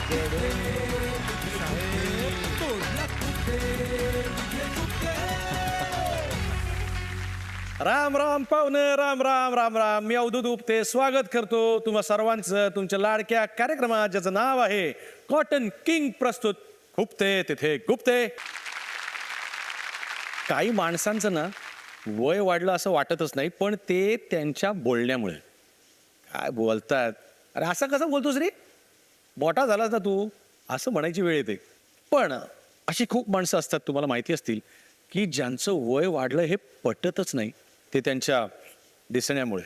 राम राम पाहुणे, राम राम राम राम. मी अवधूत उपते स्वागत करतो तुम्हा सर्वांचं तुमच्या लाडक्या कार्यक्रमात, ज्याचं नाव आहे कॉटन किंग प्रस्तुत खुपते तिथे गुप्ते. काही माणसांचं ना वय वाढलं असं वाटतच नाही, पण ते त्यांच्या बोलण्यामुळे काय बोलतात. अरे असं कसं बोलतोस रे, मोठा झालास ना तू, असं म्हणायची वेळ येते. पण अशी खूप माणसं असतात, तुम्हाला माहिती असतील, की ज्यांचं वय वाढलं हे पटतच नाही, ते त्यांच्या दिसण्यामुळे.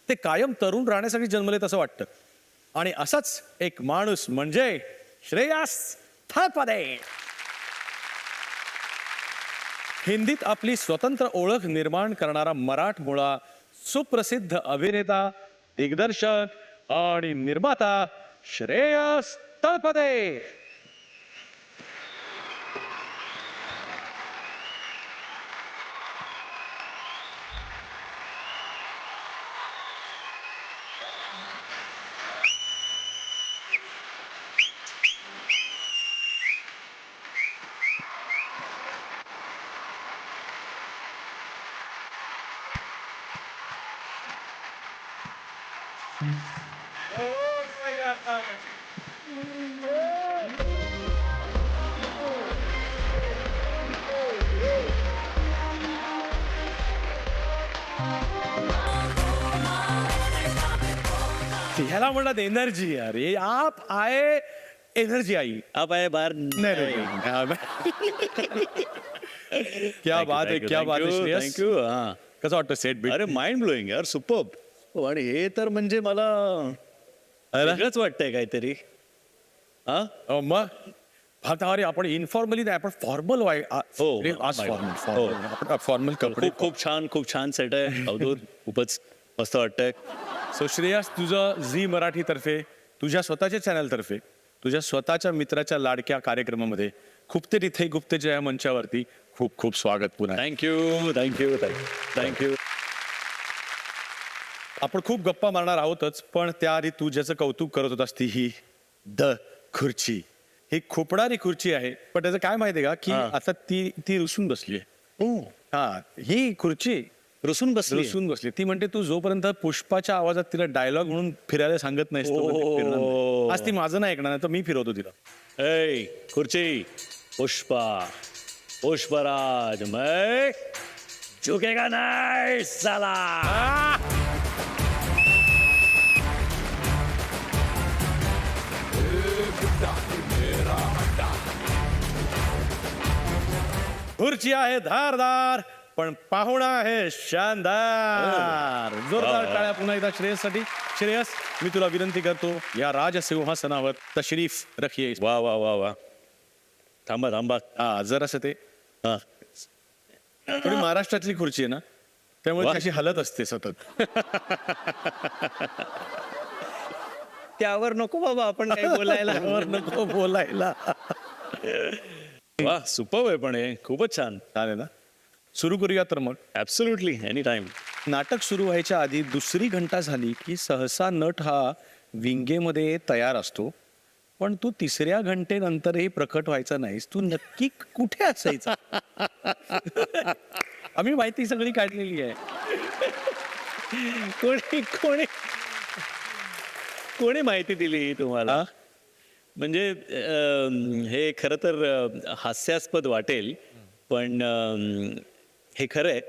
ते कायम तरुण राहण्यासाठी जन्मलेत असं वाटतं. आणि असाच एक माणूस म्हणजे श्रेयस थापादे. हिंदीत आपली स्वतंत्र ओळख निर्माण करणारा मराठमोळा सुप्रसिद्ध अभिनेता, दिग्दर्शक आणि निर्माता श्रेयस थापादे. ह्याला म्हणतात एनर्जी. अरे आप आए एनर्जी आई. आप आए बाहर. क्या बात आहे, क्या बात आहे श्रेयस. थँक्यू. हा, कसं वाटतं सेट बीट? अरे माइंड ब्लोईंग यार, सुपर्ब. आणि हे तर म्हणजे मला वेगळंच वाटतंय काहीतरी. हा, मग फक्त अरे आपण इन्फॉर्मली नाही, आपण फॉर्मल हो, आज फॉर्मल फॉर्मल कपडे. खूप छान सेट आहे अवधूत. खूपच मस्त वाटतंय. सो श्रेयस, तुझं झी मराठी तर्फे, तुझ्या स्वतःच्या चॅनल तर्फे, तुझ्या स्वतःच्या मित्राच्या लाडक्या कार्यक्रमामध्ये खुपते तिथे गुप्तेच्या या मंचावरती खूप खूप स्वागत पुन्हा. थँक्यू. आपण खूप गप्पा मारणार आहोतच, पण त्याआधी तू ज्याचं कौतुक करत होतास ती ही द खुर्ची. ही खोपणारी खुर्ची आहे, पण त्याचं काय माहितीये का, की आता ती रुसून बसली आहे. हा, ही खुर्ची रुसून बसली. ती म्हणते तू जोपर्यंत पुष्पाच्या आवाजात तिला डायलॉग म्हणून फिरायला सांगत नाहीस तोपर्यंत ती फिरणार नाही. आज ती माझं नाही ऐकणार, तर मी फिरवतो तिला. ए खुर्ची, पुष्पराज मैं झुकेगा नहीं साला. खुर्ची आहे धारदार, पण पाहुणा आहे शानदार. जोरदार टाळ्या पुन्हा एकदा श्रेयससाठी. श्रेयस, मी तुला विनंती करतो, या राजसिंहासनावर तशरीफ रखिये. वा. थांबा. हा, जरासं ते थोडी महाराष्ट्रातली खुर्ची आहे ना, त्यामुळे अशी हलत असते सतत. त्यावर नको बाबा आपण काही बोलायला. नको बोलायला. वा, सुपर्ब आहे. पण हे खूपच छान. चालेल ना, सुरू करूया तर मग. Absolutely, any time. नाटक सुरू व्हायच्या आधी दुसरी घंटा झाली की सहसा नट हा विंगेमध्ये तयार असतो, पण तू तिसऱ्या घंटेनंतरही प्रकट व्हायचा नाहीस. तू नक्की कुठे असायचा? आम्ही माहिती सगळी काढलेली आहे. कोणी माहिती दिली तुम्हाला? म्हणजे हे खरं तर हास्यास्पद वाटेल, पण हे खरं आहे.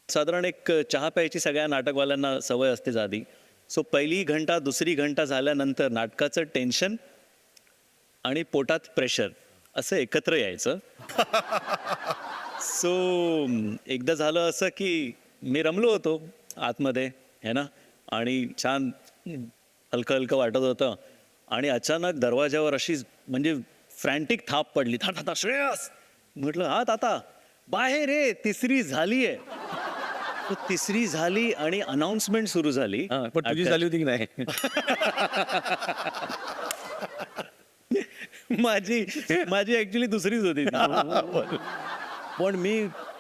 साधारण एक चहा प्यायची सगळ्या नाटकवाल्यांना सवय असतेच आधी. सो पहिली घंटा दुसरी घंटा झाल्यानंतर नाटकाचं टेन्शन आणि पोटात प्रेशर असं एकत्र यायचं. सो एकदा झालं असं की मी रमलो होतो आतमध्ये, है ना, आणि छान हलकं वाटत होतं, आणि अचानक दरवाजावर अशी म्हणजे फ्रँटिक थाप पडली. था श्रेयस. म्हटलं हा ताता बाहेर रे, तिसरी झालीये. तिसरी झाली आणि अनाउन्समेंट सुरू झाली. पण तुझी झाली होती की नाही? माझी ऍक्च्युली दुसरीच होती. पण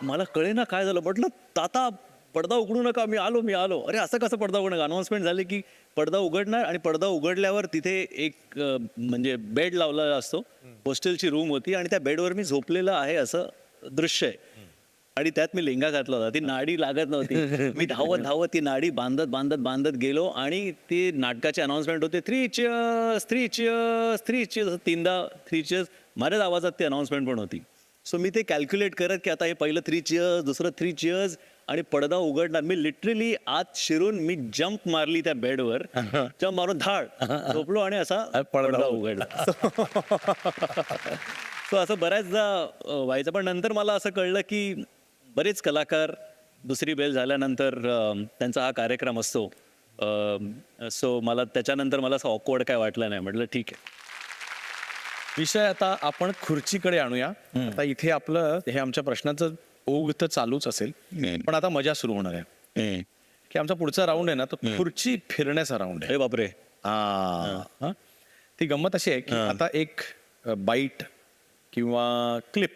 मला कळे ना काय झालं. म्हटलं ताता पडदा उघडू नका, मी आलो. अरे असं कसं पडदा उघडू नका? अनाउन्समेंट झाली की पडदा उघडणार आणि पडदा उघडल्यावर तिथे एक म्हणजे बेड लावलेला असतो, हॉस्टेलची रूम होती आणि त्या बेडवर मी झोपलेलं आहे असं दृश्य आहे. आणि त्यात मी लेंगा घातला होता, ती नाडी लागत नव्हती. मी धावत धावत ती नाडी बांधत बांधत बांधत गेलो आणि ती नाटकाचे अनाउन्समेंट होते, 3 cheers 3 cheers 3 cheers, तीनदा 3 cheers माझ्याच आवाजात ती अनाउन्समेंट पण होती. सो मी ते कॅल्क्युलेट करत की आता हे पहिलं 3 cheers, दुसरं 3 cheers आणि पडदा उघडणार. मी लिटरली आत शिरून मी जम्प मारली त्या बेडवर, जम्प मारून धाड झोपलो आणि असा पडदा उघडला. सो असं बऱ्याचदा व्हायचं. पण नंतर मला असं कळलं की बरेच कलाकार दुसरी बेल झाल्यानंतर त्यांचा हा कार्यक्रम असतो. सो मला त्याच्यानंतर मला असं ऑकवर्ड काय वाटलं नाही. म्हटलं ठीक आहे. विषय आता आपण खुर्चीकडे आणूया. आता इथे आपलं हे आमच्या प्रश्नाचं ओघ तर चालूच असेल, पण आता मजा सुरू होणार आहे की आमचा पुढचा राऊंड आहे ना तो खुर्ची फिरण्याचा राऊंड आहे. अरे बापरे. हा. ती गंमत अशी आहे की आता एक बाईट किंवा क्लिप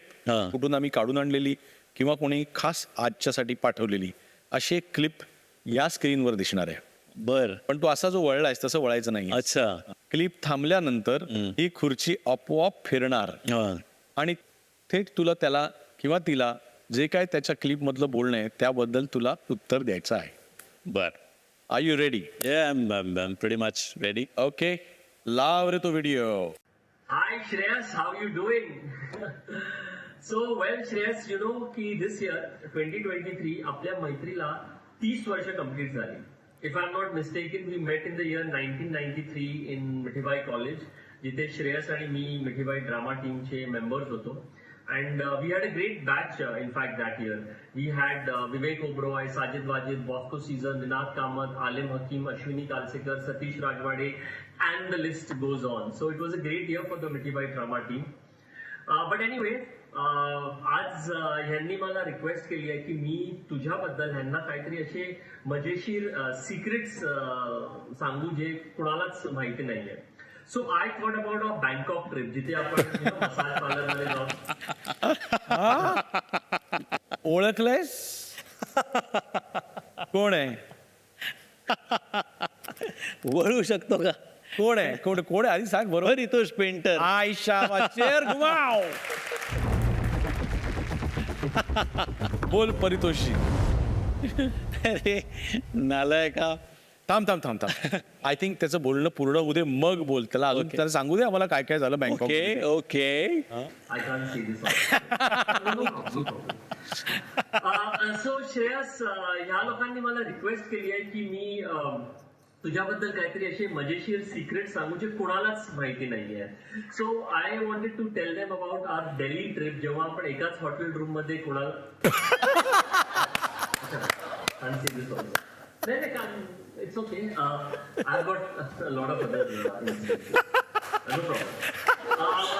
कुठून आम्ही काढून आणलेली किंवा कोणी खास आजच्यासाठी पाठवलेली अशी एक क्लिप या स्क्रीनवर दिसणार आहे. बर. पण तू असा जो वळलायस तसं वळायचं नाही. अच्छा. क्लिप थांबल्यानंतर ही खुर्ची आपोआप फिरणार आणि थेट तुला त्याला किंवा तिला जे काय त्याच्या क्लिप मधलं बोलणं आहे त्याबद्दल तुला उत्तर द्यायचं आहे. बर. Are you ready? I'm pretty much ready. Okay, लाव रे तो video. Hi Shreyas, how you doing? So well Shreyas, you know की this year 2023 आपल्या मैत्रीला 30 वर्ष कंप्लीट झाली. If I'm not mistaken, we met in the year 1993 in Mithibai college, जिथे श्रेयस आणि मी मिठीबाई ड्रामा टीमचे मेंबर्स होतो. And we had a great batch, in fact, that year. We had Vivek Oberoi, Sajid Wajid, Bosco Caesar, Ninad Kamath, Alim Hakim, Ashwini Kalsekar, Satish Rajwade, and the list goes on. So it was a great year for the Mithibai drama team. But anyway, आज ह्यांनी मला request केली आहे की मी तुझ्याबद्दल ह्यांना काहीतरी असे मजेशीर सिक्रेट्स सांगू जे कुणालाच माहिती नाहीये. So I thought about a Bangkok trip, जिथे आपण मसाज पार्लर मध्ये जाऊन. ओळखलंयस? कोण आहे? वळू शकतो का? कोण आहे? कोण कोण आहे आधी सांग बरोबर. रितोष पेंटर. आयशा चेअर घुमाव. बोल परितोषी. अरे नालाय का. थांब थांब थांब थांब. आय थिंक त्याचं बोलणं पूर्ण होऊ दे मग बोल. त्याला अजून त्याला सांगू दे आम्हाला काय काय झालं Bangkok. Okay okay. I can't see this. So Shreyas, ह्या लोकांनी मला रिक्वेस्ट केली आहे की मी तुझ्याबद्दल काहीतरी असे मजेशीर सिक्रेट सांगू जे कोणालाच माहिती नाहीये. So I wanted to tell them about our Delhi trip, जेव्हा आपण एकाच हॉटेल रूम मध्ये कोणाला it's okay. I got lot of other. No problem.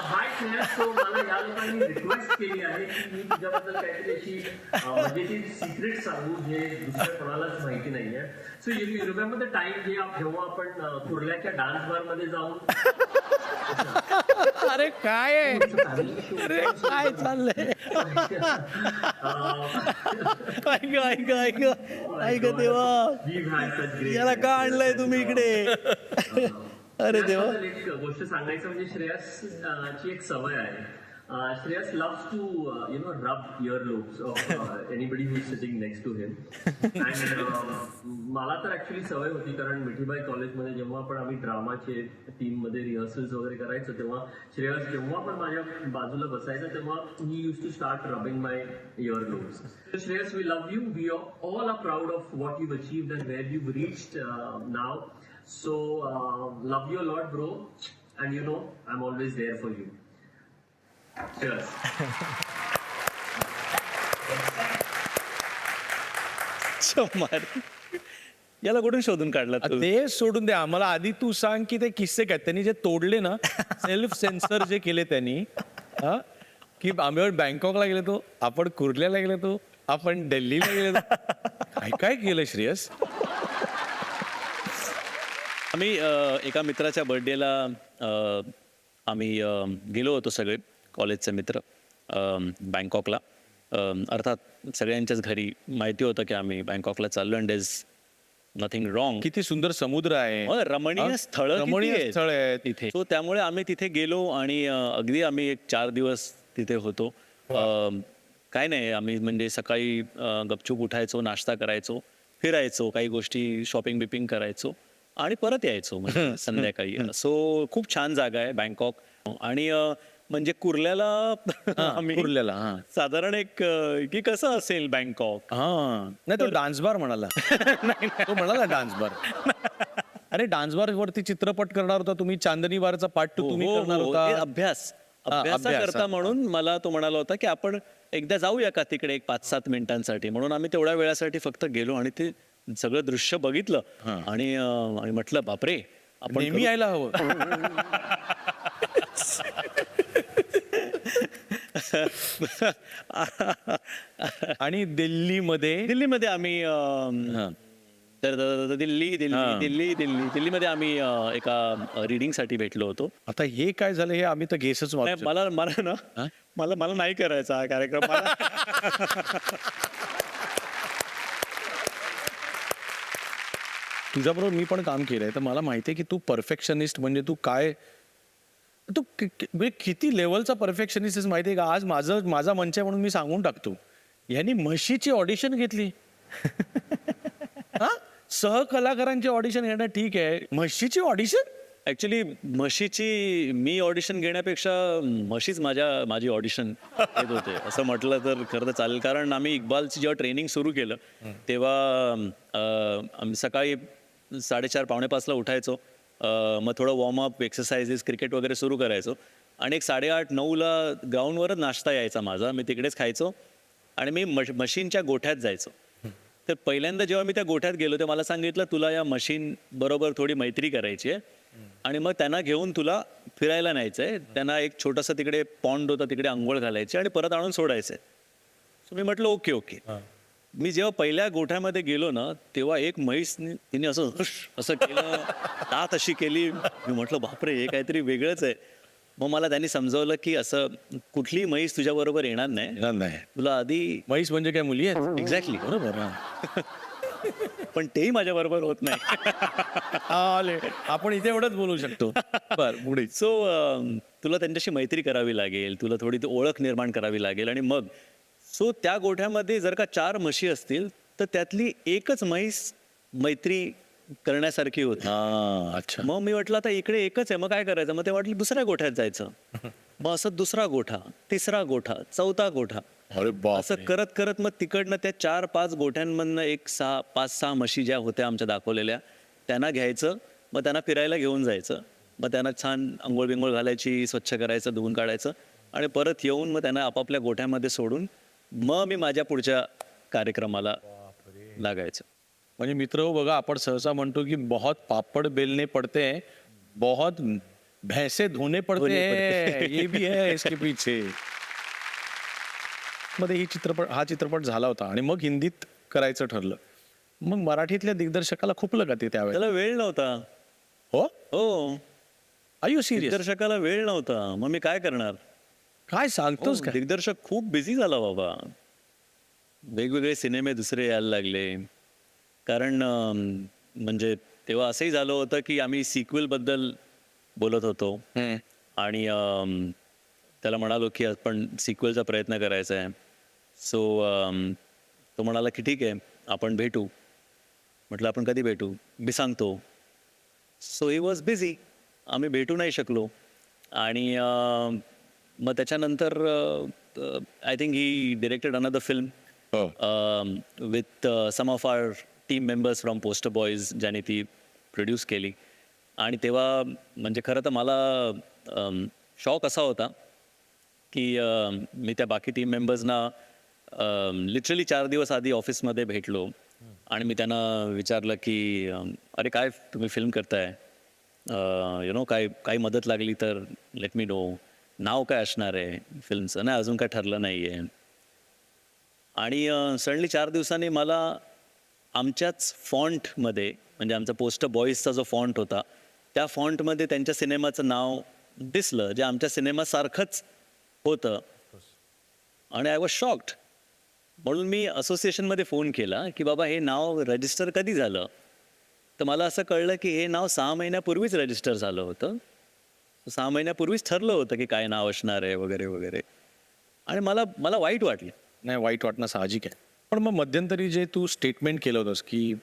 Hi Shreyas, so मला या लोकांनी रिक्वेस्ट केली आहे की मी तुझ्याबद्दल काहीतरी अशी मजेशीर सिक्रेट सांगू जे दुसऱ्या कोणालाच माहिती नाहीये. So you remember the time जेव्हा आपण कुर्ल्याच्या डान्स बार मध्ये जाऊन. अरे काय आहे? अरे काय चाललंय? ऐक देवा, याला का आणलंय तुम्ही इकडे? अरे देवा. एक गोष्ट सांगायचं म्हणजे श्रेयस ची एक सवय आहे. Shreyas loves to rub earlobes of anybody who is sitting next to him. And मला तर ऍक्च्युली सवय होती, कारण मिठीबाई कॉलेजमध्ये जेव्हा पण आम्ही ड्रामाचे टीम मध्ये रिहर्सल्स वगैरे करायचो तेव्हा श्रेयस जेव्हा पण माझ्या बाजूला बसायचा तेव्हा he use to start rubbing my earlobes. So Shreyas, we love you. We all are proud of what you've achieved and where you've reached now. So love you a lot, bro. And you know, I'm always there for you. Cheers. याला कुठून शोधून काढला तू? ते सोडून दे आम्हाला. आधी तू सांग की ते किस्से काय त्यांनी जे तोडले ना, सेल्फ सेन्सर जे केले त्यांनी, की आम्ही बँकॉकला गेलो, आपण कुर्ल्याला गेलो, आपण दिल्लीला गेलो, काय काय केलं श्रेयस? आम्ही एका मित्राच्या बर्थडेला आम्ही गेलो होतो सगळे कॉलेजचे मित्र बँकॉकला. अर्थात सगळ्यांच्याच घरी माहिती होतं की आम्ही बँकॉकला चाललो. And is nothing wrong. किती सुंदर समुद्र आहे. रमणीय स्थळ रमणीय स्थळ आहे तिथे. सो त्यामुळे आम्ही तिथे गेलो आणि अगदी आम्ही एक 4 दिवस तिथे होतो. काय नाही, आम्ही म्हणजे सकाळी गपचूप उठायचो, नाश्ता करायचो, फिरायचो, काही गोष्टी शॉपिंग बिपिंग करायचो आणि परत यायचो म्हणजे संध्याकाळी. सो खूप छान जागा आहे बँकॉक. आणि म्हणजे कुर्ल्याला आम्ही कुर्ल्याला, हा. साधारण एक की कसं असेल बँकॉक. हा, नाही तो डान्स बार म्हणाला. तो म्हणाला डान्स बार. अरे डान्स बार वरती चित्रपट करणार होता तुम्ही, चांदनी बारचा पार्ट 2 तुम्ही करणार ते होता. अभ्यास अभ्यास, करता हा. म्हणून मला तो म्हणाला होता की आपण एकदा जाऊया का तिकडे एक 5-7 मिनिटांसाठी. म्हणून आम्ही तेवढ्या वेळासाठी फक्त गेलो आणि ते सगळं दृश्य बघितलं आणि म्हटलं बापरे, आपण नेहमी यायला हवं. आणि दिल्लीमध्ये आम्ही दिल्लीमध्ये आम्ही एका रीडिंगसाठी भेटलो होतो. आता हे काय झालं हे आम्ही तर गेसच नाही, वाटतो. मला नाही करायचा हा कार्यक्रम. तुझ्याबरोबर मी पण काम केलंय तर मला माहितीये की तू परफेक्शनिस्ट म्हणजे तू काय, तू म्हणजे किती लेवलचा परफेक्शनिस्ट माहितीये का. आज माझा मंच आहे म्हणून मी सांगून टाकतो, यांनी म्हशीची ऑडिशन घेतली. हा, सहकलाकारांची ऑडिशन घेणं ठीक आहे, म्हशीची ऑडिशन. ऍक्च्युली म्हशीची मी ऑडिशन घेण्यापेक्षा म्हशीच माझी ऑडिशन घेत होते असं म्हटलं तर खरं तर चालेल. कारण आम्ही इक्बालची जेव्हा ट्रेनिंग सुरू केलं तेव्हा आम्ही सकाळी 4:30-5:45 उठायचो. मग थोडं वॉर्मअप, एक्सरसाइजेस, क्रिकेट वगैरे सुरू करायचो आणि एक 8:30-9ला ग्राउंडवरच नाश्ता यायचा माझा. मी तिकडेच खायचो आणि मी मशीनच्या गोठ्यात जायचो. तर पहिल्यांदा जेव्हा मी त्या गोठ्यात गेलो तेव्हा मला सांगितलं तुला या मशीन बरोबर थोडी मैत्री करायची आहे आणि मग त्यांना घेऊन तुला फिरायला न्यायचंय. त्यांना एक छोटासा तिकडे पॉन्ड होता, तिकडे आंघोळ घालायची आणि परत आणून सोडायचंय. सो मी म्हटलं ओके. मी जेव्हा पहिल्या गोठ्यामध्ये गेलो ना तेव्हा एक म्हैस तिने असं केलं, दात अशी केली. मी म्हटलं बापरे, हे काहीतरी वेगळंच आहे. मग मला त्यांनी समजावलं की असं कुठलीही म्हैस तुझ्या बरोबर येणार नाही, तुला आधी म्हैस म्हणजे काय मुली आहेत. एक्झॅक्टली बरोबर. पण तेही माझ्या बरोबर होत नाही. आले, आपण इथे एवढंच बोलू शकतो. बर पुढे. सो तुला त्यांच्याशी मैत्री करावी लागेल, तुला थोडी ओळख निर्माण करावी लागेल आणि मग सो त्या गोठ्यामध्ये जर का 4 म्हशी असतील तर त्यातली एकच म्हैस मैत्री करण्यासारखी होती. अच्छा. मग मी म्हटलं आता इकडे एकच आहे, मग काय करायचं. मग ते वाटलं दुसऱ्या गोठ्यात जायचं. मग असं दुसरा गोठा, तिसरा गोठा, चौथा गोठा, अरे बाप. असं करत करत मग तिकडनं त्या 4-5 गोठ्यांमधनं एक 5-6 म्हशी ज्या होत्या आमच्या दाखवलेल्या त्यांना घ्यायचं. मग त्यांना फिरायला घेऊन जायचं. मग त्यांना छान अंघोळ बिंघोळ घालायची, स्वच्छ करायचं, धुवून काढायचं आणि परत येऊन मग त्यांना आपापल्या गोठ्यामध्ये सोडून मग मी माझ्या पुढच्या कार्यक्रमाला लागायचं. म्हणजे मित्र हो, बघा आपण सहसा म्हणतो की बहुत पापड बेलने पडते हैं, बहुत भैंसे धोने पडते हैं, ये भी है इसके पीछे. मध्ये हा चित्रपट झाला होता आणि मग हिंदीत करायचं ठरलं. मग मराठीतल्या दिग्दर्शकाला खुपलं का ते त्यावेळेला. त्याला वेळ नव्हता. हो, आर यू सिरियस. दिग्दर्शकाला वेळ नव्हता. मग मी काय करणार. काय सांगतोस काय. दिग्दर्शक खूप बिझी झाला बाबा. वेगवेगळे सिनेमे दुसरे यायला लागले. कारण म्हणजे तेव्हा असंही झालं होतं की आम्ही सिक्वेल बद्दल बोलत होतो आणि त्याला म्हणालो की आपण सिक्वेलचा प्रयत्न करायचा आहे. सो तो म्हणाला की ठीक आहे आपण भेटू. म्हटलं आपण कधी भेटू. मी सांगतो. So he was busy. आम्ही भेटू नाही शकलो आणि मग त्याच्यानंतर I think he directed another film with some of our team members from Poster Boys ज्याने ती प्रोड्यूस केली. आणि तेव्हा म्हणजे खरं तर मला शॉक असा होता की मी त्या बाकी टीम मेंबर्सना लिटरली 4 दिवस आधी ऑफिसमध्ये भेटलो आणि मी त्यांना विचारलं की अरे काय तुम्ही फिल्म करताय, यु नो काही मदत लागली तर लेट मी नो. नाव काय असणार आहे फिल्मचं. नाही अजून काय ठरलं नाही आहे. आणि सडनली 4 दिवसांनी मला आमच्याच फॉन्टमध्ये म्हणजे आमचा पोस्टर बॉईजचा जो फॉन्ट होता त्या फॉन्टमध्ये त्यांच्या सिनेमाचं नाव दिसलं जे आमच्या सिनेमासारखंच होतं आणि आय वॉज शॉक्ड. म्हणून मी असोसिएशनमध्ये फोन केला की बाबा हे नाव रजिस्टर कधी झालं. तर मला असं कळलं की हे नाव 6 महिन्यापूर्वीच रजिस्टर झालं होतं. 6 महिन्यापूर्वीच ठरलं होतं की काय नाव असणार आहे वगैरे वगैरे. आणि मला मला वाईट वाटलं. नाही, वाईट वाटणं साहजिक आहे. पण मग मध्यंतरी जे तू स्टेटमेंट केलं होतंस की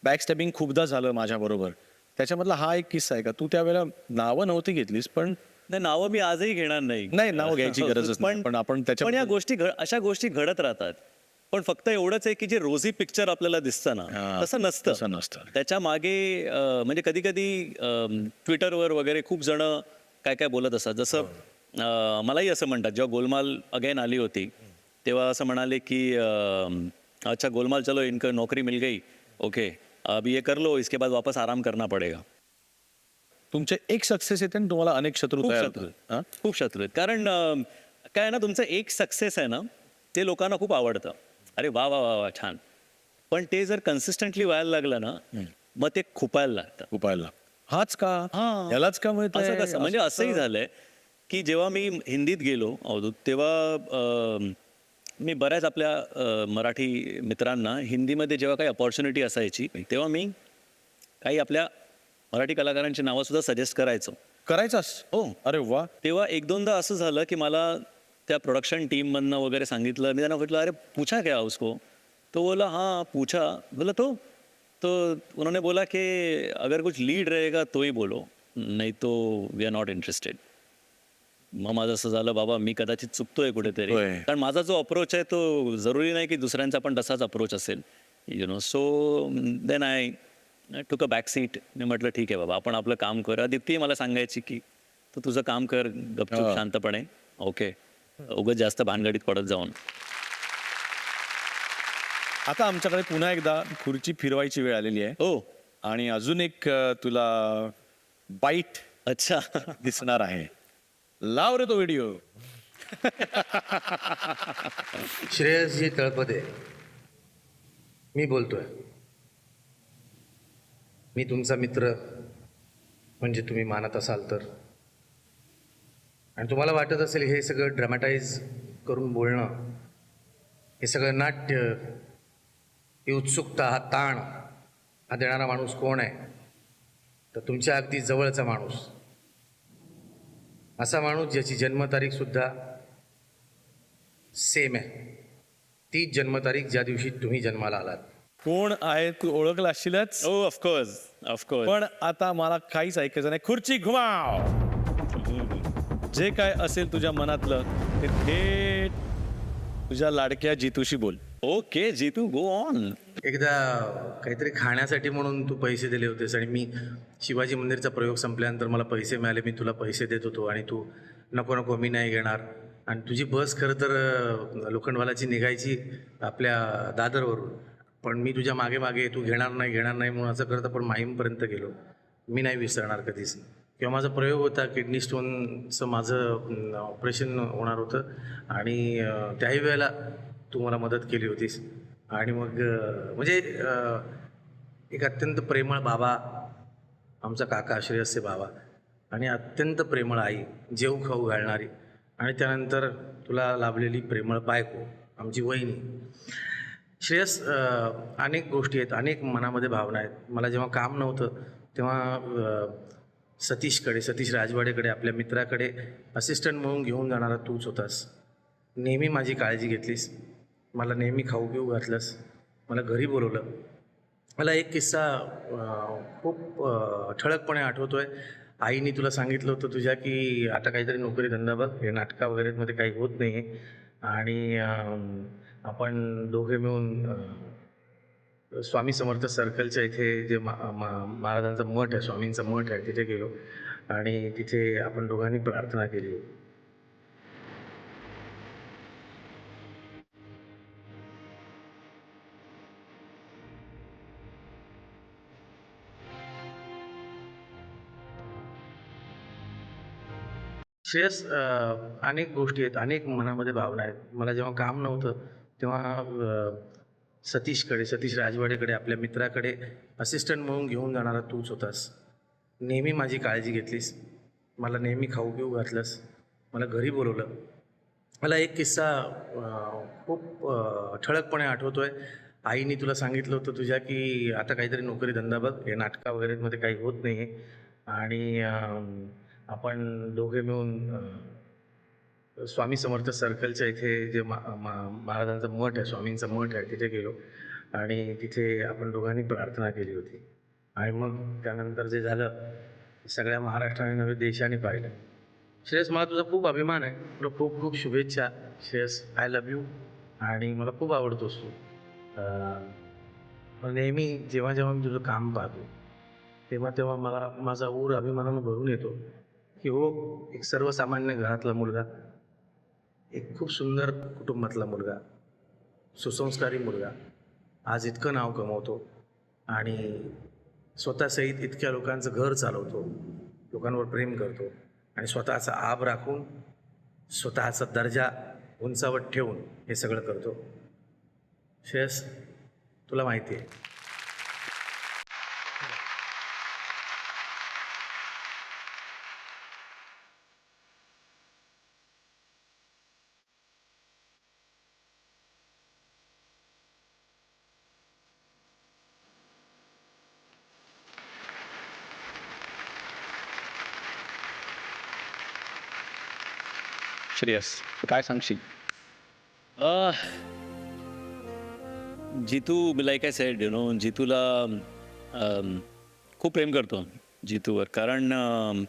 बॅकस्टॅबिंग खूपदा झालं माझ्याबरोबर, त्याच्यामधला हा एक किस्सा आहे का? तू त्यावेळेला नावं नव्हती घेतलीस, पण नाही, नावं मी आजही घेणार नाही. नाही, नाव घ्यायची गरजच नाही. पण आपण त्याच्या पण या गोष्टी अशा गोष्टी घडत राहतात. पण फक्त एवढंच आहे की जे रोजी पिक्चर आपल्याला दिसतं ना, हां, तसं नसतं. तसं नसतं. त्याच्या मागे म्हणजे कधी कधी ट्विटरवर वगैरे खूप जण काय काय बोलत असतात. जसं मलाही असं म्हणतात, जेव्हा गोलमाल अगेन आली होती तेव्हा असं म्हणाले की अच्छा गोलमाल चलो इनको नौकरी मिल गई, ओके अब ये कर लो, इसके बाद वापस आराम करना पडेगा. तुमचे एक सक्सेस येते आणि तुम्हाला अनेक शत्रू खूप तयार शत्रू होतात. आहेत. हां? खूप शत्रू आहेत. कारण काय आहे ना, तुमचं एक सक्सेस आहे ना, ते लोकांना खूप आवडतं. अरे वा वा वा वा छान. पण ते जर कन्सिस्टंटली व्हायला लागलं ना, मग ते खुपायला लागतं. उपायला हाच का? हां. यालाच का मिळतंय? असं कसं म्हणजे असंही झालंय की जेव्हा मी हिंदीत गेलो अवधूत, तेव्हा मी बऱ्याच आपल्या मराठी मित्रांना हिंदीमध्ये जेव्हा काही अपॉर्च्युनिटी असायची तेव्हा मी काही आपल्या मराठी कलाकारांची नावं सुद्धा सजेस्ट करायचो. करायचास? हो. अरे वा. तेव्हा एक दोनदा असं झालं की मला त्या प्रोडक्शन टीममधनं वगैरे सांगितलं. मी त्यांना म्हटलं, अरे पूछा क्या उसको? तो बोला हाँ पूछा. बोला तो उन्होंने बोला कि अगर कुछ लीड रहेगा तो ही बोलो, नहीं तो वी आर नॉट इंटरेस्टेड. मग माझं असं झालं, बाबा मी कदाचित चुकतोय कुठेतरी. होय. कारण माझा जो अप्रोच आहे तो जरुरी नाही की दुसऱ्यांचा पण तसाच अप्रोच असेल, you know. So then I took a back seat. मी म्हटलं ठीक आहे बाबा, आपण आपलं काम करू. दीप्ती मला सांगायची की तू तुझं काम कर गपचूप हा. शांतपणे, ओके, उगाच जास्त भानगडीत पडत जाऊन. आता आमच्याकडे पुन्हा एकदा खुर्ची फिरवायची वेळ आलेली आहे हो, आणि अजून एक तुला बाईट अच्छा. दिसणार आहे. लाव रे तो व्हिडिओ. श्रेयसजी तळपदे मी बोलतोय. मी तुमचा मित्र म्हणजे तुम्ही मानत असाल तर, आणि तुम्हाला वाटत असेल हे सगळं ड्रामॅटाईज करून बोलणं, हे सगळं नाट्य, ही उत्सुकता, हा ताण हा देणारा माणूस कोण आहे, तर तुमच्या अगदी जवळचा माणूस, असा माणूस ज्याची जन्मतारीखसुद्धा सेम आहे, तीच जन्मतारीख ज्या दिवशी तुम्ही जन्माला आलात. कोण आहे तू ओळखला असशीलच, हो, ऑफकोर्स ऑफकोर्स. पण आता मला काहीच ऐकायचं नाही. खुर्ची घुमाव. जे काय असेल तुझ्या मनातलं ते थेट तुझ्या लाडक्या जितूशी बोल. Okay Jeetu, go on. एकदा काहीतरी खाण्यासाठी म्हणून तू पैसे दिले होतेस आणि मी शिवाजी मंदिरचा प्रयोग संपल्यानंतर मला पैसे मिळाले, मी तुला पैसे देत होतो आणि तू नको नको मी नाही घेणार. आणि तुझी बस खरं तर लोखंडवालाची निघायची आपल्या दादरवरून, पण मी तुझ्या मागे मागे तू घेणार नाही म्हणून असं करत आपण माहीमपर्यंत गेलो. मी नाही विसरणार कधीच. किंवा माझा प्रयोग होता, किडनी स्टोनचं माझं ऑपरेशन होणार होतं आणि त्याही वेळेला तू मला मदत केली होतीस. आणि मग म्हणजे एक अत्यंत प्रेमळ बाबा, आमचा काका श्रेयसचे बाबा, आणि अत्यंत प्रेमळ आई, जेव खाऊ घालणारी, आणि त्यानंतर तुला लाभलेली प्रेमळ बायको, आमची वहिनी. श्रेयस, अनेक गोष्टी आहेत, अनेक मनामध्ये भावना आहेत. मला जेव्हा काम नव्हतं तेव्हा सतीश राजवाडेकडे, आपल्या मित्राकडे असिस्टंट म्हणून घेऊन जाणारा तूच होतास. नेहमी माझी काळजी घेतलीस, मला नेहमी खाऊ पिऊ घातलंस, मला घरी बोलवलं. मला एक किस्सा खूप ठळकपणे आठवतो आहे. आईने तुला सांगितलं होतं तुझ्या की आता काहीतरी नोकरी धंदा बघ, हे नाटका वगैरेमध्ये काही होत नाही आहे, आणि आपण दोघे मिळून स्वामी समर्थ सर्कलच्या इथे जे महाराजांचा मठ आहे, स्वामींचा मठ आहे, तिथे गेलो आणि तिथे आपण दोघांनी प्रार्थना केली. श्रेयस, अनेक गोष्टी आहेत, अनेक मनामध्ये भावना आहेत. मला जेव्हा काम नव्हतं तेव्हा सतीश राजवाडेकडे, आपल्या मित्राकडे असिस्टंट म्हणून घेऊन जाणारा तूच होतास. नेहमी माझी काळजी घेतलीस, मला नेहमी खाऊ पिऊ घातलंस, मला घरी बोलवलं. मला एक किस्सा खूप ठळकपणे आठवतो आहे. आईने तुला सांगितलं होतं तुझ्या की आता काहीतरी नोकरी धंदा बघ, हे नाटका वगैरेमध्ये काही होत नाही आहे आणि आपण दोघे मिळून स्वामी समर्थ सर्कलच्या इथे जे महाराजांचं मठ आहे, स्वामींचं मठ आहे, तिथे गेलो आणि तिथे आपण दोघांनी प्रार्थना केली होती आणि मग त्यानंतर जे झालं सगळ्या महाराष्ट्राने नव्हे देशाने पाहिलं. श्रेयस, मला तुझा खूप अभिमान आहे, तुला खूप खूप शुभेच्छा. श्रेयस, आय लव्ह यू आणि मला खूप आवडतोस तू. नेहमी जेव्हा जेव्हा मी तुझं काम पाहतो तेव्हा तेव्हा मला माझा ऊर अभिमानानं भरून येतो की हो, एक सर्वसामान्य घरातला मुलगा, एक खूप सुंदर कुटुंबातला मुलगा, सुसंस्कारी मुलगा आज इतकं नाव कमवतो आणि स्वतःसहित इतक्या लोकांचं घर चालवतो, लोकांवर प्रेम करतो आणि स्वतःचा आब राखून स्वतःचा दर्जा उंचावत ठेवून हे सगळं करतो. श्रेयस, तुला माहिती आहे श्रेयस, काय सांगशील? जितू, लाईक आय सेड, जितूला खूप प्रेम करतो जितूवर. कारण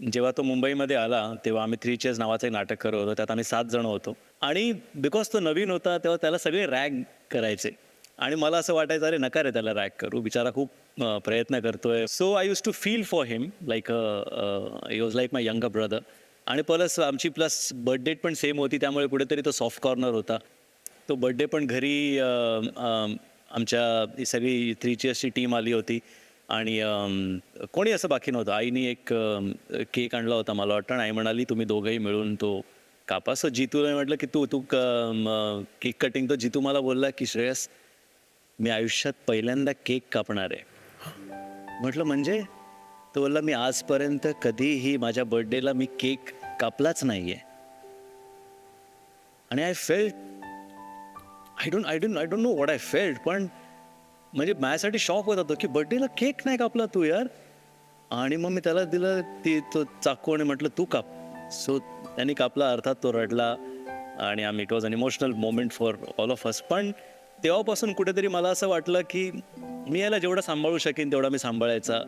जेव्हा तो मुंबईमध्ये आला तेव्हा आम्ही 3 चेअर्स नावाचं एक नाटक करत होतो, त्यात आम्ही 7 जण होतो आणि बिकॉज तो नवीन होता तेव्हा त्याला सगळे रॅग करायचे आणि मला असं वाटायचं अरे नका रे त्याला रॅग करू, बिचारा खूप प्रयत्न करतोय. So I use to feel for him like he was like my younger brother. आणि प्लस आमची बर्थ डेट पण सेम होती, त्यामुळे कुठेतरी तो सॉफ्ट कॉर्नर होता. तो बर्थडे पण घरी आमच्या ही सगळी 3 चेअर्सची टीम आली होती आणि कोणी असं बाकी नव्हतं. आईने एक केक आणला होता मला वाटतं आणि आई म्हणाली तुम्ही दोघंही मिळून तो कापा. सो जितूला म्हटलं की तू केक कटिंग. तो जितू मला बोलला की श्रेयस, मी आयुष्यात पहिल्यांदा केक कापणार आहे. म्हटलं म्हणजे? तो बोलला मी आजपर्यंत कधीही माझ्या बर्थडेला मी केक कापलाच नाहीये. आणि I felt I don't know what I felt. पण म्हणजे माझ्यासाठी शॉक होता तो की बर्थडेला केक नाही कापला तू यार. आणि मग मी त्याला दिलं तो चाकू आणि म्हटलं तू काप. सो त्यांनी कापला. अर्थात तो रडला आणि it was an emotional moment for all of us. पण तेव्हापासून कुठेतरी मला असं वाटलं की मी याला जेवढं सांभाळू शकेन तेवढा मी सांभाळायचा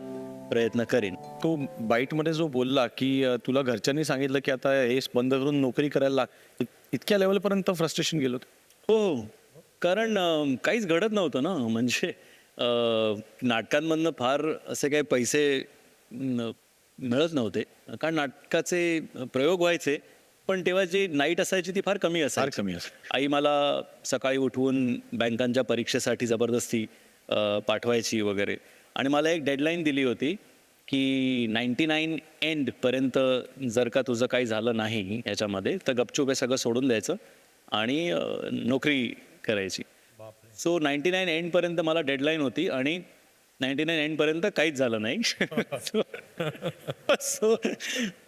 प्रयत्न करीन. तो बाईटमध्ये जो बोलला की तुला घरच्यांनी सांगितलं की आता हे बंद करून नोकरी करायला लाग, इतक्या लेवलपर्यंत फ्रस्ट्रेशन गेलं होतं? हो, कारण काहीच घडत नव्हतं ना. म्हणजे नाटकांमधनं फार असे काही पैसे मिळत नव्हते, कारण नाटकाचे प्रयोग व्हायचे पण तेव्हा जी नाईट असायची ती फार कमी असायची. आई मला सकाळी उठवून बँकांच्या परीक्षेसाठी जबरदस्ती पाठवायची वगैरे. आणि मला एक डेडलाईन दिली होती की 99 एंडपर्यंत जर का तुझं काही झालं नाही याच्यामध्ये तर गपचूप हे सगळं सोडून द्यायचं आणि नोकरी करायची. सो 99 एंडपर्यंत मला डेडलाईन होती आणि 99 एंडपर्यंत काहीच झालं नाही. सो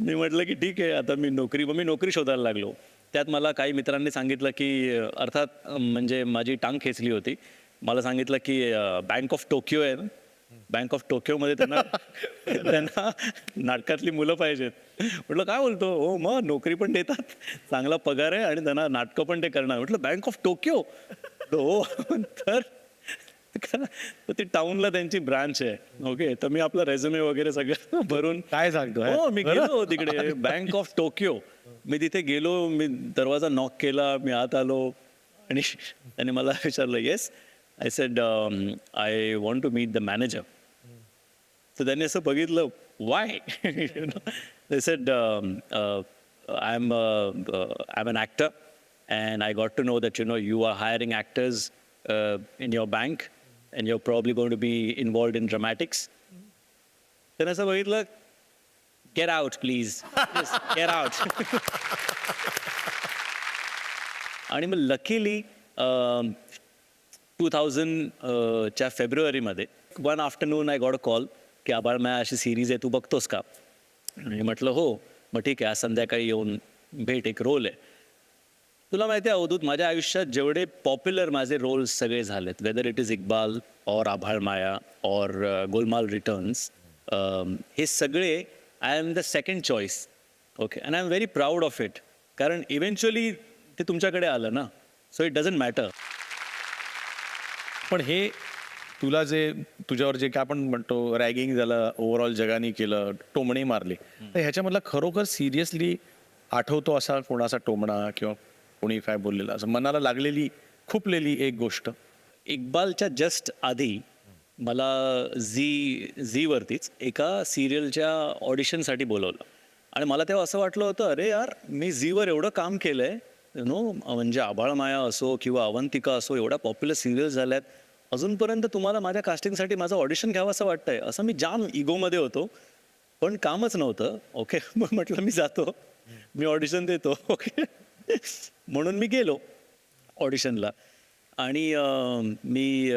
मी म्हटलं की ठीक आहे आता मी नोकरी शोधायला लागलो. त्यात मला काही मित्रांनी सांगितलं की अर्थात म्हणजे माझी टांग खेचली होती. मला सांगितलं की बँक ऑफ टोकियो आहे ना, बँक ऑफ टोकियोमध्ये त्यांना नाटकातली मुलं पाहिजेत. म्हटलं काय बोलतो? हो मग नोकरी पण देतात, चांगला पगार आहे आणि त्यांना नाटकं पण ते करणार. म्हटलं बँक ऑफ टोकियो? हो. तर ती टाउनला त्यांची ब्रांच आहे. ओके, तर मी आपला रेझ्युमे वगैरे सगळं भरून काय सांगतो? हो मी गेलो तिकडे बँक ऑफ टोकियो. मी तिथे गेलो, मी दरवाजा नॉक केला, मी आत आलो आणि त्याने मला विचारलं yes. I said, I want to meet the manager. So त्यांनी असं बघितलं, why? They said, I'm an actor and I got to know that you are hiring actors in your bank and you're probably going to be involved in dramatics. त्यांनी असं बघितलं, get out please. Yes, get out. आणि मग luckily 2000च्या फेब्रुवारीमध्ये one afternoon I got a call की आबाळ मॅ अशी सिरीज आहे तू बघतोस का? आणि म्हटलं हो. मग ठीक आहे आज संध्याकाळी येऊन भेट, एक रोल आहे. तुला माहिती आहे अवधूत, माझ्या आयुष्यात जेवढे पॉप्युलर माझे रोल्स सगळे झालेत, वेदर इट इज इक्बाल और आभाळ माया और गोलमाल रिटर्न्स, हे सगळे I am the second choice. Okay, and I am very proud of it. कारण इव्हेंच्युअली ते तुमच्याकडे आलं ना, सो इट डझंट मॅटर. पण हे तुला जे तुझ्यावर जे काय आपण म्हणतो रॅगिंग झालं, ओव्हरऑल जगाने केलं, टोमणे मारले, तर ह्याच्यामधला खरोखर सिरियसली आठवतो असा कोणाचा टोमणा किंवा कोणी काय बोललेलं असं मनाला लागलेली खुपलेली एक गोष्ट? इक्बालच्या जस्ट आधी मला झीवरतीच एका सिरियलच्या ऑडिशनसाठी बोलवलं आणि मला तेव्हा असं वाटलं होतं, अरे यार, मी झीवर एवढं काम केलं आहे, म्हणजे आभाळ माया असो किंवा अवंतिका असो, एवढ्या पॉप्युलर सिरियल्स झाल्यात, अजूनपर्यंत तुम्हाला माझ्या कास्टिंगसाठी माझं ऑडिशन घ्यावं असं वाटतंय. असं मी जाम इगोमध्ये होतो, पण कामच नव्हतं. ओके, मग म्हटलं मी जातो, मी ऑडिशन देतो. ओके, म्हणून मी गेलो ऑडिशनला आणि मी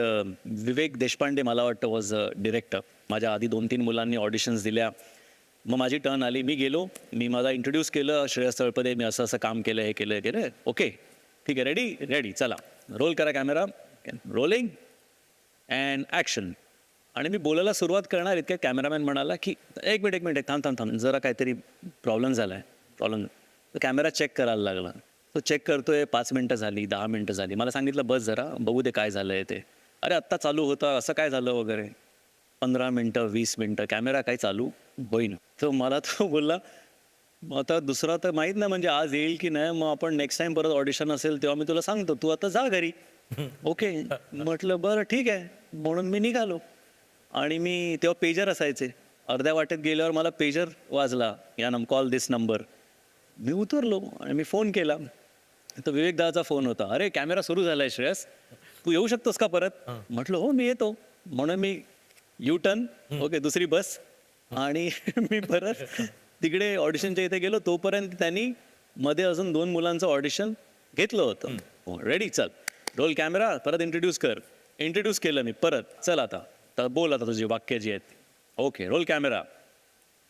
विवेक देशपांडे मला वाटतं वॉज डिरेक्टर. माझ्या आधी 2-3 मुलांनी ऑडिशन्स दिल्या, मग माझी टर्न आली, मी गेलो, मी मला इंट्रोड्यूस केलं, श्रेयस तळपदे, मी असं असं काम केलं, हे केलं, हे केलं. ओके, ठीक आहे, रेडी, चला रोल करा कॅमेरा, रोलिंग अँड ॲक्शन. आणि मी बोलायला सुरुवात करणार इतक्या कॅमेरामॅन म्हणाला की एक मिनिट थांब, जरा काहीतरी प्रॉब्लेम झाला आहे. तर कॅमेरा चेक करायला लागला. तो चेक करतोय, 5 मिनटं झाली, 10 मिनटं झाली. मला सांगितलं बस जरा बघू दे काय झालं आहे ते. अरे आत्ता चालू होतं, असं काय झालं वगैरे. 15 मिनटं 20 मिनटं कॅमेरा काही चालू होईना. तर मला तो बोलला, मग आता दुसरा तर माहीत नाही, म्हणजे आज येईल की नाही, मग आपण नेक्स्ट टाइम परत ऑडिशन असेल तेव्हा मी तुला सांगतो, तू आता जा घरी. ओके, म्हटलं बरं ठीक आहे, म्हणून मी निघालो. आणि मी तेव्हा पेजर असायचे, अर्ध्या वाटेत गेल्यावर मला पेजर वाजला, या कॉल दिस नंबर. मी उतरलो आणि मी फोन केला, तर विवेक दादाचा फोन होता. अरे कॅमेरा सुरू झालाय श्रेयस, तू येऊ शकतोस का परत? म्हटलं हो मी येतो. म्हणून मी यू टर्न, ओके, दुसरी बस, आणि मी परत तिकडे ऑडिशनच्या इथे गेलो. तोपर्यंत त्यांनी मध्ये अजून 2 मुलांचं ऑडिशन घेतलं होतं. रेडी, चल रोल कॅमेरा, परत इंट्रोड्यूस केलं मी परत, चल आता तर बोल आता तुझी वाक्य जी आहेत. Okay, roll camera,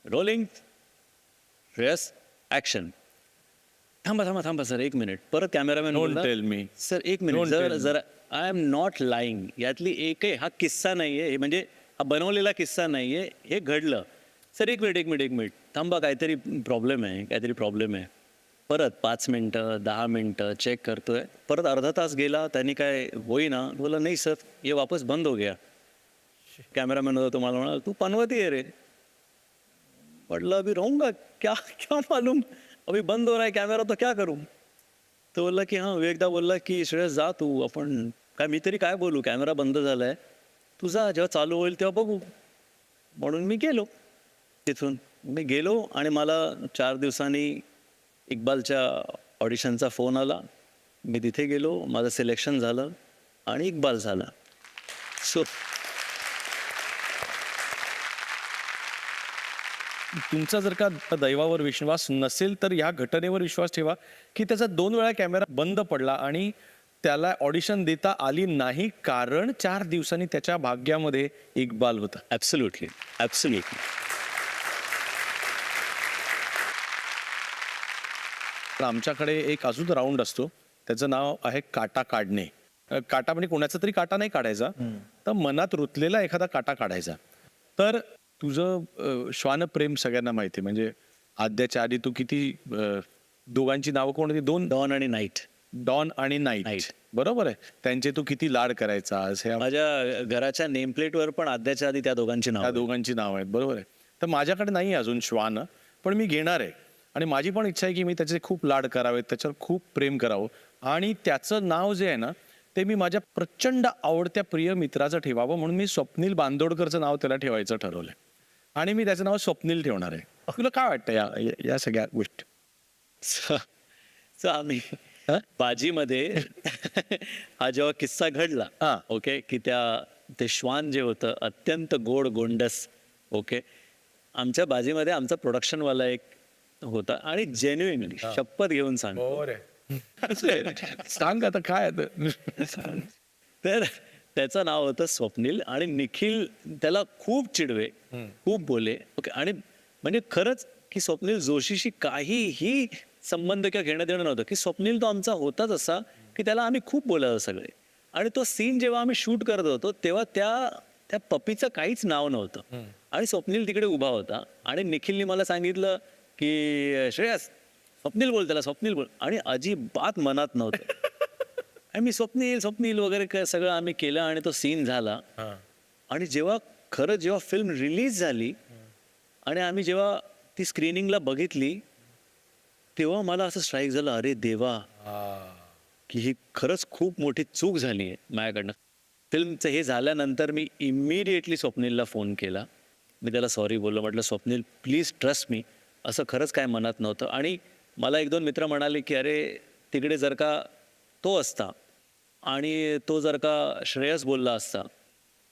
rolling, Shreyas, action. थांबा सर, 1 मिनिट. परत cameraman Don't tell me. Sir 1 minute, Don't tell me. जरा आय एम नॉट लाईंग. यातली एकही हा किस्सा नाहीये, म्हणजे हा बनवलेला किस्सा नाहीये, हे घडलं. सर एक मिनिट थांबा, काहीतरी प्रॉब्लेम आहे. परत 5 मिनटं 10 मिनटं चेक करतोय, परत अर्धा तास गेला, त्यांनी काय होईना. बोला नहीं सर, ये वापस बंद हो गया. कॅमेरामॅन होता तो मला म्हणाला, तू पनवती है रे. म्हटलं अभी रहूंगा क्या क्या मालूम, अभी बंद हो रहा है कॅमेरा, तो क्या करूं. तो बोलला की हां, विवेकदा बोलला की श्रेयस जा तू, आपण काय, मी तरी काय बोलू, कॅमेरा बंद झालाय, तू जा, जेव्हा चालू होईल तेव्हा बघू. म्हणून मी गेलो तिथून. मी गेलो आणि मला 4 दिवसांनी इक्बालच्या ऑडिशनचा फोन आला. मी तिथे गेलो, माझं सिलेक्शन झालं आणि इक्बाल झाला. सो तुमचा जर का दैवावर विश्वास नसेल तर या घटनेवर विश्वास ठेवा की त्याचा 2 वेळा कॅमेरा बंद पडला आणि त्याला ऑडिशन देता आली नाही, कारण 4 दिवसांनी त्याच्या भाग्यामध्ये इक्बाल होता. ॲब्सोल्युटली. तर आमच्याकडे एक अजून राऊंड असतो, त्याचं नाव आहे काटा काढणे. काटा म्हणजे कोणाचा तरी काटा नाही काढायचा, तर मनात रुतलेला एखादा काटा काढायचा. तर तुझं श्वानप्रेम सगळ्यांना माहिती, म्हणजे आद्याच्या आधी तू किती दोघांची नावं कोण होती? 2, डॉन आणि नाईट. डॉन आणि नाईट, बरोबर आहे. त्यांचे तू किती लाड करायचास, हे माझ्या घराच्या नेम प्लेटवर पण आद्याच्या आधी त्या दोघांची नाव. त्या दोघांची नाव आहेत, बरोबर आहे. तर माझ्याकडे नाही अजून श्वान, पण मी घेणार आहे. आणि माझी पण इच्छा आहे की मी त्याचे खूप लाड करावेत, त्याच्यावर खूप प्रेम करावं. आणि त्याचं नाव जे आहे ना, ते मी माझ्या प्रचंड आवडत्या प्रिय मित्राचं ठेवावं, म्हणून मी स्वप्नील बांदोडकरचं नाव त्याला ठेवायचं ठरवलंय. आणि मी त्याचं नाव स्वप्नील ठेवणार आहे. तुला काय वाटतं या सगळ्या गोष्टी? आम्ही बाजीमध्ये हा जेव्हा किस्सा घडला, ओके, की ते श्वान जे होतं अत्यंत गोड गोंडस, ओके, आमच्या बाजीमध्ये आमचा प्रोडक्शनवाला एक होता आणि जेन्युइनली शपथ घेऊन सांगतो, सांग आता काय. तर त्याचं नाव होतं स्वप्नील आणि निखिल त्याला खूप चिडवे, खूप बोले, ओके. आणि म्हणजे खरंच की स्वप्नील जोशीशी काहीही संबंध किंवा घेणं देणं नव्हतं, की स्वप्नील तो आमचा होताच असा की त्याला आम्ही खूप बोलायचो सगळे. आणि तो सीन जेव्हा आम्ही शूट करत होतो तेव्हा त्या त्या पप्पीचं काहीच नाव नव्हतं आणि स्वप्नील तिकडे उभा होता आणि निखिलने मला सांगितलं की श्रेयस स्वप्नील बोल, त्याला स्वप्नील बोल, आणि अजिबात मनात नव्हतं. आणि मी स्वप्नील स्वप्नील वगैरे सगळं आम्ही केलं आणि तो सीन झाला. आणि जेव्हा फिल्म रिलीज झाली आणि आम्ही जेव्हा ती स्क्रीनिंगला बघितली तेव्हा मला असं स्ट्राईक झालं, अरे देवा, की ही खरंच खूप मोठी चूक झाली आहे माझ्याकडनं. फिल्मचं हे झाल्यानंतर मी इमिडिएटली स्वप्नीलला फोन केला. मी त्याला सॉरी बोललो, म्हटलं स्वप्नील प्लीज ट्रस्ट मी, असं खरंच काय मनात नव्हतं. आणि मला 1-2 मित्र म्हणाले की अरे तिकडे जर का तो असता आणि तो जर का श्रेयस बोलला असता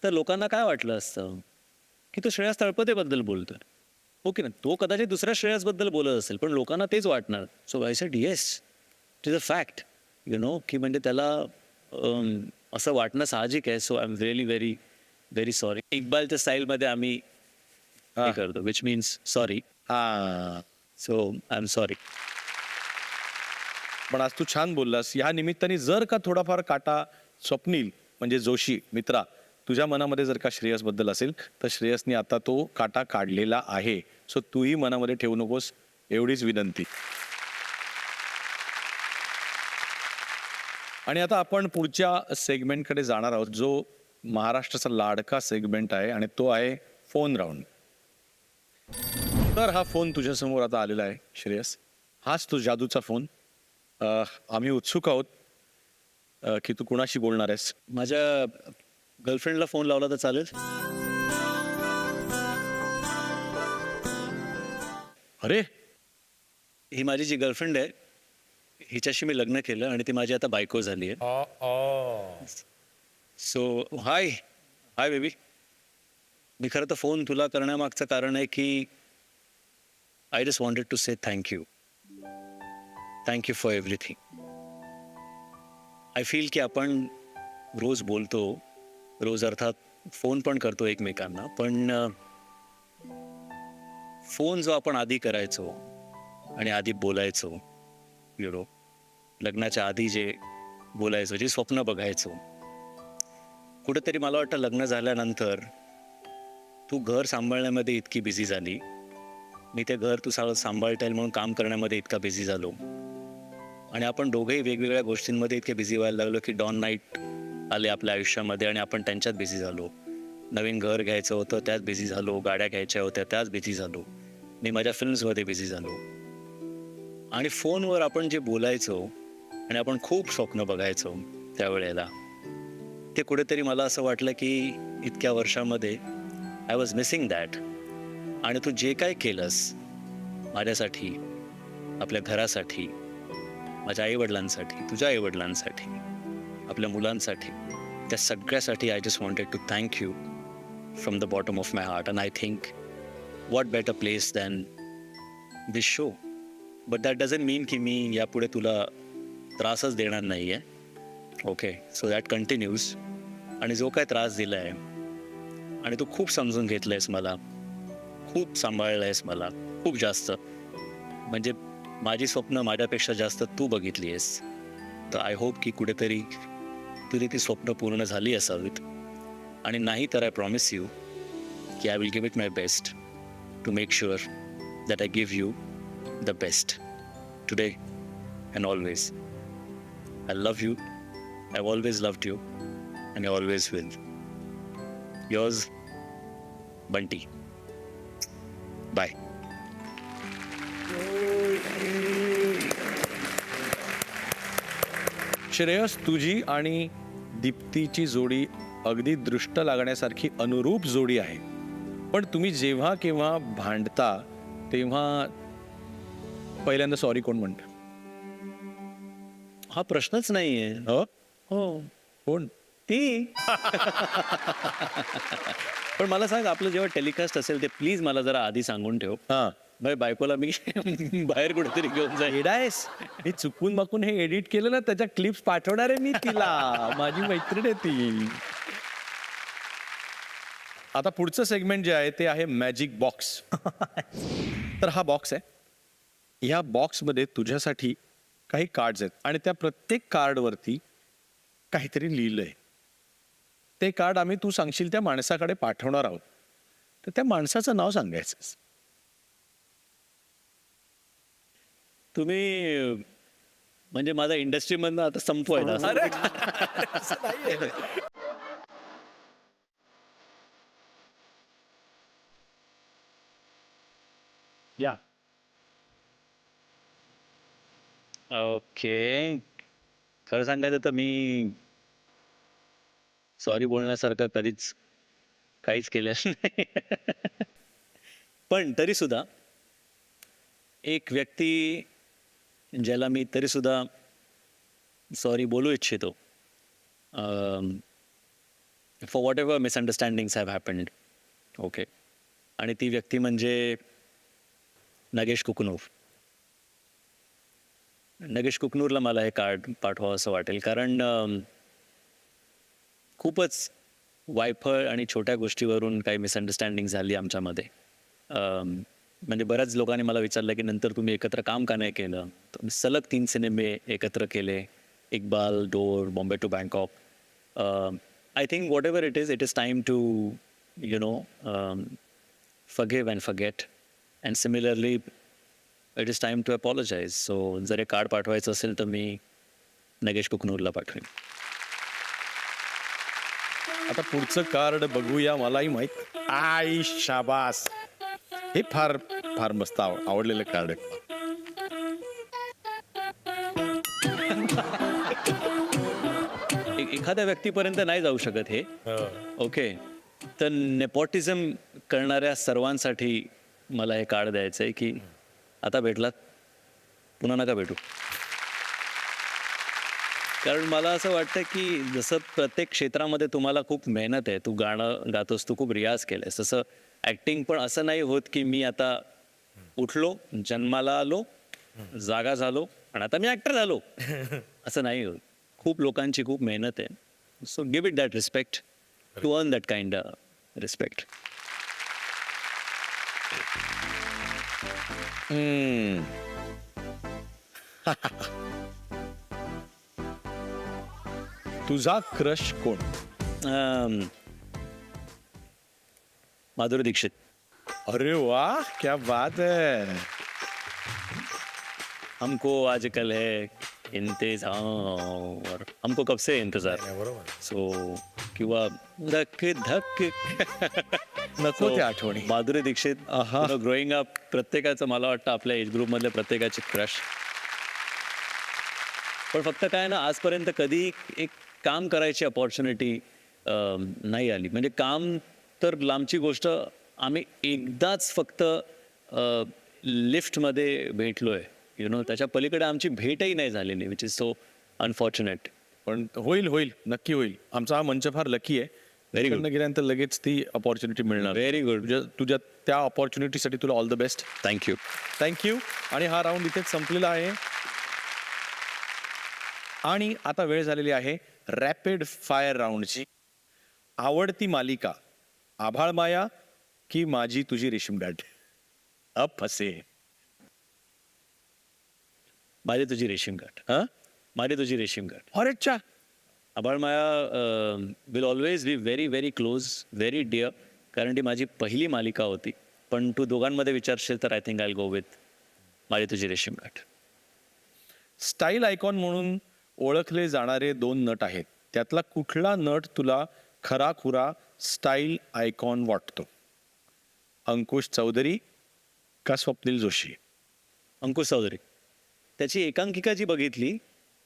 तर लोकांना काय वाटलं असतं की तो श्रेयस तळपदेबद्दल बोलतोय. ओके ना, तो कदाचित दुसऱ्या श्रेयसबद्दल बोलत असेल पण लोकांना तेच वाटणार. So I said yes, it is a fact, you know, की म्हणजे त्याला असं वाटणं साहजिक आहे. So I am really very very sorry. इक्बालच्या स्टाईलमध्ये आम्ही हे करतो, विच मीन्स सॉरी. हा, सो आय एम सॉरी. पण आज तू छान बोललास. ह्या निमित्ताने जर का थोडाफार काटा स्वप्नील म्हणजे जोशी मित्रा तुझ्या मनामध्ये जर का श्रेयसबद्दल असेल तर श्रेयसने आता तो काटा काढलेला आहे. सो तूही मनामध्ये ठेवू नकोस, एवढीच विनंती. आणि आता आपण पुढच्या सेगमेंटकडे जाणार आहोत जो महाराष्ट्राचा लाडका सेगमेंट आहे आणि तो आहे फोन राऊंड. तर हा फोन तुझ्यासमोर आता आलेला आहे श्रेयस. हाच तो जादूचा फोन. आम्ही उत्सुक आहोत की तू कुणाशी बोलणार आहेस. माझ्या गर्लफ्रेंडला फोन लावला तर चालेल? अरे ही माझी जी गर्लफ्रेंड आहे हिच्याशी मी लग्न केलं आणि ती माझी आता बायको झाली आहे. सो हाय हाय बेबी. मी खरं तर फोन तुला करण्यामागचं कारण आहे की I just wanted to say thank you. Thank you for everything. I feel की आपण रोज बोलतो, रोज अर्थात फोन पण करतो एकमेकांना, पण फोन जो आपण आधी करायचो आणि आधी बोलायचो, यु नो, लग्नाच्या आधी जे बोलायचो, जे स्वप्न बघायचो, कुठेतरी मला वाटतं लग्न झाल्यानंतर तू घर सांभाळण्यामध्ये इतकी बिझी झाली, मी ते घर तू सांभाळता येईल म्हणून काम करण्यामध्ये इतका बिझी झालो, आणि आपण दोघेही वेगवेगळ्या गोष्टींमध्ये इतके बिझी व्हायला लागलो की डॉन नाईट आले आपल्या आयुष्यामध्ये आणि आपण त्यांच्यात बिझी झालो. नवीन घर घ्यायचं होतं त्यात बिझी झालो, गाड्या घ्यायच्या होत्या त्यात बिझी झालो, मी माझ्या फिल्म्समध्ये बिझी झालो. आणि फोनवर आपण जे बोलायचो आणि आपण खूप स्वप्न बघायचो त्यावेळेला, ते कुठेतरी मला असं वाटलं की इतक्या वर्षामध्ये आय वॉज मिसिंग दॅट. आणि तू जे काय केलंस माझ्यासाठी, आपल्या घरासाठी, माझ्या आईवडिलांसाठी, तुझ्या आईवडिलांसाठी, आपल्या मुलांसाठी, त्या सगळ्यासाठी I just wanted to thank you from the bottom of my heart. And I think what better place than this show. But that doesn't mean की मी यापुढे तुला त्रासच देणार नाही आहे. Okay, so that continues. आणि जो काय त्रास दिला आहे आणि तू खूप समजून घेतलं आहेस मला, खूप सांभाळलं आहेस मला, खूप जास्त, म्हणजे माझी स्वप्न माझ्यापेक्षा जास्त तू बघितली आहेस. तर आय होप की कुठेतरी तुझी ती स्वप्न पूर्ण झाली असावीत. आणि नाही तर आय प्रॉमिस यू की I will give it my best to make sure that I give you the best today and always. I love you, I always loved you and I always will. Yours Bunty. Bye. Shreyas, तुझी आणि दीप्तीची जोडी अगदी दृष्ट लागण्यासारखी अनुरूप जोडी आहे. पण तुम्ही जेव्हा केव्हा भांडता तेव्हा पहिल्यांदा सॉरी कोण म्हणतं? हा प्रश्नच नाहीये. हो हो, कोण? ती. पण मला सांग, आपलं जेव्हा टेलिकास्ट असेल ते प्लीज मला जरा आधी सांगून ठेव. हा, माझ्या बायकोला मी बाहेर कुठेतरी घेऊन जाईल. एडायस, मी चुकून माकून हे एडिट केलं ना, त्याच्या क्लिप्स पाठवणार आहे मी तिला. माझी मैत्रीण आहे ती. आता पुढचं सेगमेंट जे आहे ते आहे मॅजिक बॉक्स. तर हा बॉक्स आहे या बॉक्समध्ये तुझ्यासाठी काही कार्ड्स आहेत आणि त्या प्रत्येक कार्डवरती काहीतरी लिहिलंय. ते कार्ड आम्ही तू सांगशील त्या माणसाकडे पाठवणार आहोत. तर त्या माणसाचं नाव सांगायचं. तुम्ही म्हणजे माझा इंडस्ट्रीमधनं आता संपवायला असं. या ओके. खरं सांगायचं तर मी सॉरी बोलण्यासारखं कधीच काहीच केलं नाही. पण तरी सुद्धा एक व्यक्ती ज्याला मी तरी सुद्धा सॉरी बोलू इच्छितो for whatever misunderstandings have happened. Okay. आणि ती व्यक्ती म्हणजे नगेश कुकनूर. नगेश कुकनूरला मला हे कार्ड पाठवावं असं वाटेल कारण खूपच वायफळ आणि छोट्या गोष्टीवरून काही मिसअंडरस्टँडिंग झाली आमच्यामध्ये. म्हणजे बऱ्याच लोकांनी मला विचारलं की नंतर तुम्ही एकत्र काम का नाही केलं. तुम्ही सलग 3 सिनेमे एकत्र केले. Iqbal, Dor, Bombay to Bangkok. I think whatever it is time to forgive and forget. And similarly, it is time to apologize. So जर हे कार्ड पाठवायचं असेल तर मी नगेश कुकनूरला पाठवेन. आता पुढचं कार्ड बघूया. मलाही माहित. आई शाबास. हे फार फार मस्त आवडलेलं कार्ड आहे. एखाद्या व्यक्तीपर्यंत नाही जाऊ शकत हे. ओके. तर नेपोटिझम करणाऱ्या सर्वांसाठी मला हे कार्ड द्यायचं आहे की आता भेटलात पुन्हा नका भेटू. कारण मला असं वाटतं की जसं प्रत्येक क्षेत्रामध्ये तुम्हाला खूप मेहनत आहे. तू गाणं गातोस, तू खूप रियाज केलंयस. तसं ॲक्टिंग पण असं नाही होत की मी आता उठलो, जन्माला आलो, जागा झालो आणि आता मी ॲक्टर झालो. असं नाही होत. खूप लोकांची खूप मेहनत आहे. So give it that respect to earn that kind respect. तुझा क्रश कोण? माधुरी दीक्षित. अरे वाह, क्या बात है. हमको आजकल है इंतजार और हमको कब से इंतजार. सो किंवा धक धक. नको त्या आठवणी. माधुरी दीक्षित. ग्रोईंग अप प्रत्येकाचं मला वाटतं आपल्या एज ग्रुप मधल्या प्रत्येकाची क्रश. पण फक्त काय ना आजपर्यंत कधी एक काम करायची अपॉर्च्युनिटी नाही आली. म्हणजे काम तर लांबची गोष्ट. आम्ही एकदाच फक्त लिफ्टमध्ये भेटलोय. त्याच्या पलीकडे आमची भेटही नाही झालेली. Which is so unfortunate. पण होईल होईल, नक्की होईल. आमचा हा मंच फार लकी आहे. Very good. गेल्यानंतर लगेच ती अपॉर्च्युनिटी मिळणार. Very good. तुझ्या त्या अपॉर्च्युनिटीसाठी तुला all the best. Thank you. Thank you. आणि हा राऊंड इथेच संपलेला आहे. आणि आता वेळ झालेली आहे रॅपिड फायर राऊंडची. आवडती मालिका आभाळ माया की माझी तुझी रेशीमगाठ? अब फसे. माझी तुझी रेशीमगाठ. हा, माझी तुझी रेशीमगाठ. अरे चा. Abhal Maya will always be very very close, very dear. कारण ती माझी पहिली मालिका होती. पण तू दोघांमध्ये विचारशील तर I think I go with माझी तुझी रेशीमगाठ. स्टाईल आयकॉन म्हणून ओळखले जाणारे 2 नट आहेत. त्यातला कुठला नट तुला खराखुरा स्टाईल आयकॉन वाटतो? अंकुश चौधरी का स्वप्नील जोशी? अंकुश चौधरी. त्याची एकांकिका जी बघितली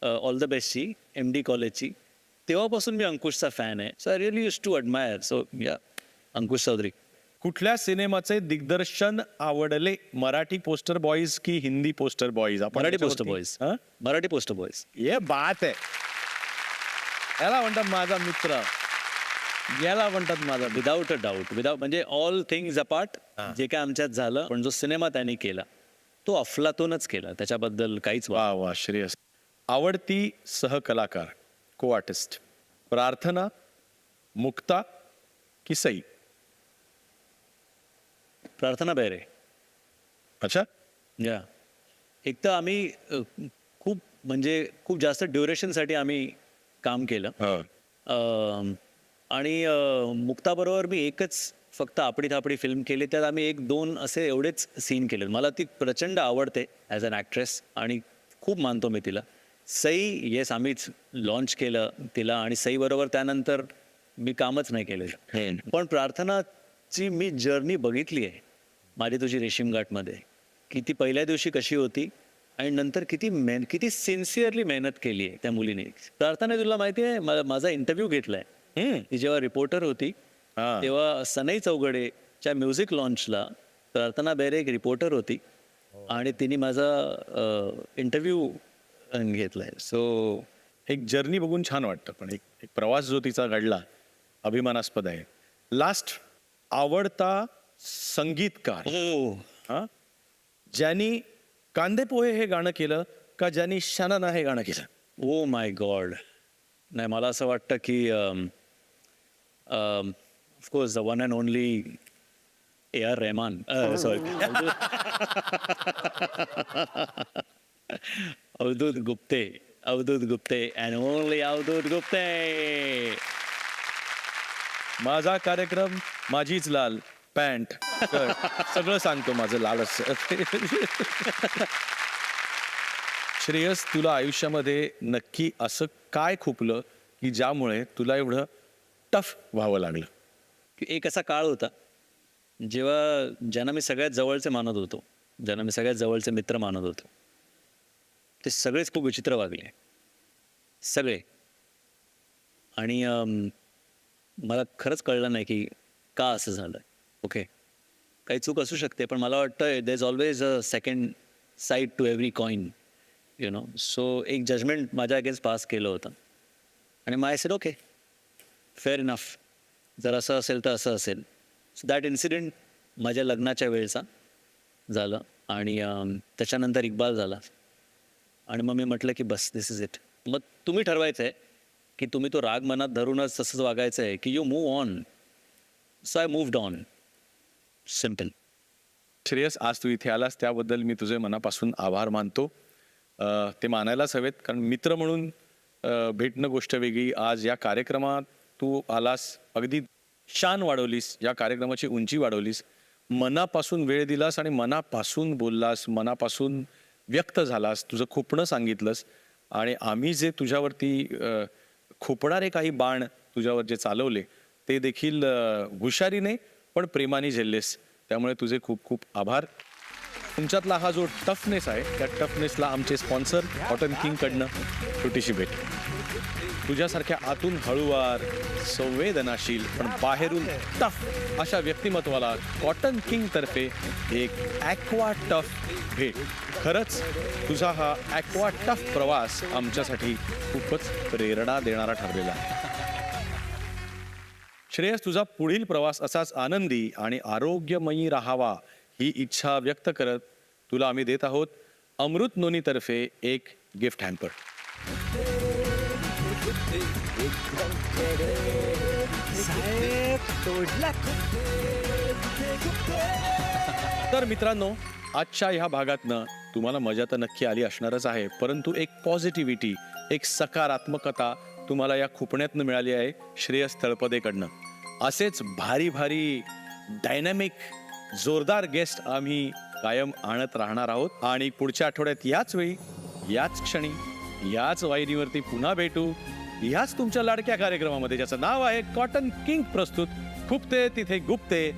ऑल द बेस्टची MD कॉलेजची, तेव्हापासून मी अंकुशचा फॅन आहे. So I really use to admire. So yeah Ankush Chaudhari. कुठल्या सिनेमाचे दिग्दर्शन आवडले? मराठी पोस्टर बॉईज की Hindi poster boys? Marathi poster boys. Marathi poster boys. ये बात आहे. याला म्हणतात माझा मित्र. याला म्हणतात माझा. विदाऊट अ डाऊट. म्हणजे ऑल थिंग्स अपार्ट जे काय आमच्यात झालं, पण जो सिनेमा त्यांनी केला तो अफलातूनच केला. त्याच्याबद्दल काहीच वा वा श्रेयस. आवडती सहकलाकार, को आर्टिस्ट? प्रार्थना, मुक्ता की सई? प्रार्थना बेरे. अच्छा. या एक तर आम्ही खूप म्हणजे खूप जास्त ड्युरेशनसाठी आम्ही काम केलं. आणि मुक्ताबरोबर मी एकच फक्त आपडी थापडी फिल्म केली. त्यात आम्ही 1-2 असे एवढेच सीन केले. मला ती प्रचंड आवडते ॲज अन ॲक्ट्रेस आणि खूप मानतो मी तिला. सई येस आम्हीच लॉन्च केलं तिला आणि सईबरोबर त्यानंतर मी कामच नाही केलेलं. पण प्रार्थनाची मी जर्नी बघितली आहे माझी तुझी रेशीम गाठमध्ये, की ती पहिल्या दिवशी कशी होती आणि नंतर किती सिन्सिअरली मेहनत केली आहे त्या मुलीने. प्रार्थना तुला माहिती आहे माझा इंटरव्ह्यू घेतलाय. ती जेव्हा रिपोर्टर होती तेव्हा सनई चौगडेच्या म्युझिक लॉन्चला प्रार्थना बेरे एक रिपोर्टर होती आणि तिने माझा इंटरव्ह्यू घेतलाय. सो एक जर्नी बघून छान वाटतं, पण एक प्रवास जो तिचा घडला अभिमानास्पद आहे. लास्ट आवडता संगीतकार हा, ज्यांनी कांदे पोहे हे गाणं केलं का ज्यांनी शानाना हे गाणं केलं? Oh my god. नाही मला असं वाटतं की of course the one and only A.R. Rahman. Sorry Avadhoot Gupte and only Avadhoot Gupte. माझा कार्यक्रम माझीच लाल पॅन्ट सगळं सांगतो माझं लालच. श्रेयस, तुला आयुष्यामध्ये नक्की असं काय खुपलं की ज्यामुळे तुला एवढं टफ व्हावं लागलं? एक असा काळ होता जेव्हा ज्यांना मी सगळ्यात जवळचे मानत होतो, ज्यांना मी सगळ्यात जवळचे मित्र मानत होतो, ते सगळेच खूप विचित्र वागले, सगळे. आणि मला खरंच कळलं नाही की का असं झालं. ओके, काही चूक असू शकते, पण मला वाटतं there is always a second side to every coin, you know. So एक जजमेंट माझ्या अगेन्स्ट पास केलं होतं आणि my said okay fair enough, जर असं असेल तर असं असेल. सो दॅट इन्सिडेंट माझ्या लग्नाच्या वेळचा झालं आणि त्याच्यानंतर इक्बाल झाला आणि मग मी म्हटलं की बस दिस इज इट. मग तुम्ही ठरवायचं आहे की तुम्ही तो राग मनात धरूनच तसंच वागायचं आहे की you move on. So I moved on, simple. Shreyas, आज तू इथे आलास त्याबद्दल मी तुझे मनापासून आभार मानतो. ते मानायलाच हवेत, कारण मित्र म्हणून भेटणं गोष्ट वेगळी. आज या कार्यक्रमात तू आलास, अगदी शान वाढवलीस, या कार्यक्रमाची उंची वाढवलीस, मनापासून वेळ दिलास आणि मनापासून बोललास, मनापासून व्यक्त झालास, तुझं खुपणं सांगितलंस. आणि आम्ही जे तुझ्यावरती खुपणारे काही बाण तुझ्यावर जे चालवले ते देखील हुशारीने पण प्रेमाने झेललेस. त्यामुळे तुझे खूप खूप आभार. तुमच्यातला हा जो टफनेस आहे त्या टफनेसला आमचे स्पॉन्सर कॉटन किंगकडनं छोटीशी भेट. तुझ्यासारख्या आतून हळूवार, संवेदनाशील पण बाहेरून टफ अशा व्यक्तिमत्वाला कॉटन किंगतर्फे एक ॲक्वा टफ भेट. खरंच तुझा हा ॲक्वा टफ प्रवास आमच्यासाठी खूपच प्रेरणा देणारा ठरलेला आहे. श्रेयस, तुझा पुढील प्रवास असाच आनंदी आणि आरोग्यमयी राहावा ही इच्छा व्यक्त करत तुला आम्ही देत आहोत अमृत नोनीतर्फे एक गिफ्ट हॅम्पर. तर मित्रांनो, आजच्या ह्या भागातनं तुम्हाला मजा तर नक्की आली असणारच आहे, परंतु एक पॉझिटिव्हिटी, एक सकारात्मकता तुम्हाला या खुपण्यातनं मिळाली आहे श्रेयस तळपदेकडनं. असेच भारी भारी डायनॅमिक जोरदार गेस्ट आम्ही कायम आणत राहणार आहोत आणि पुढच्या आठवड्यात याच वेळी, याच क्षणी, याच वाहिनीवरती पुन्हा भेटू, ह्याच तुमच्या लाडक्या कार्यक्रमामध्ये ज्याचं नाव आहे कॉटन किंग प्रस्तुत खुपते तिथे गुप्ते.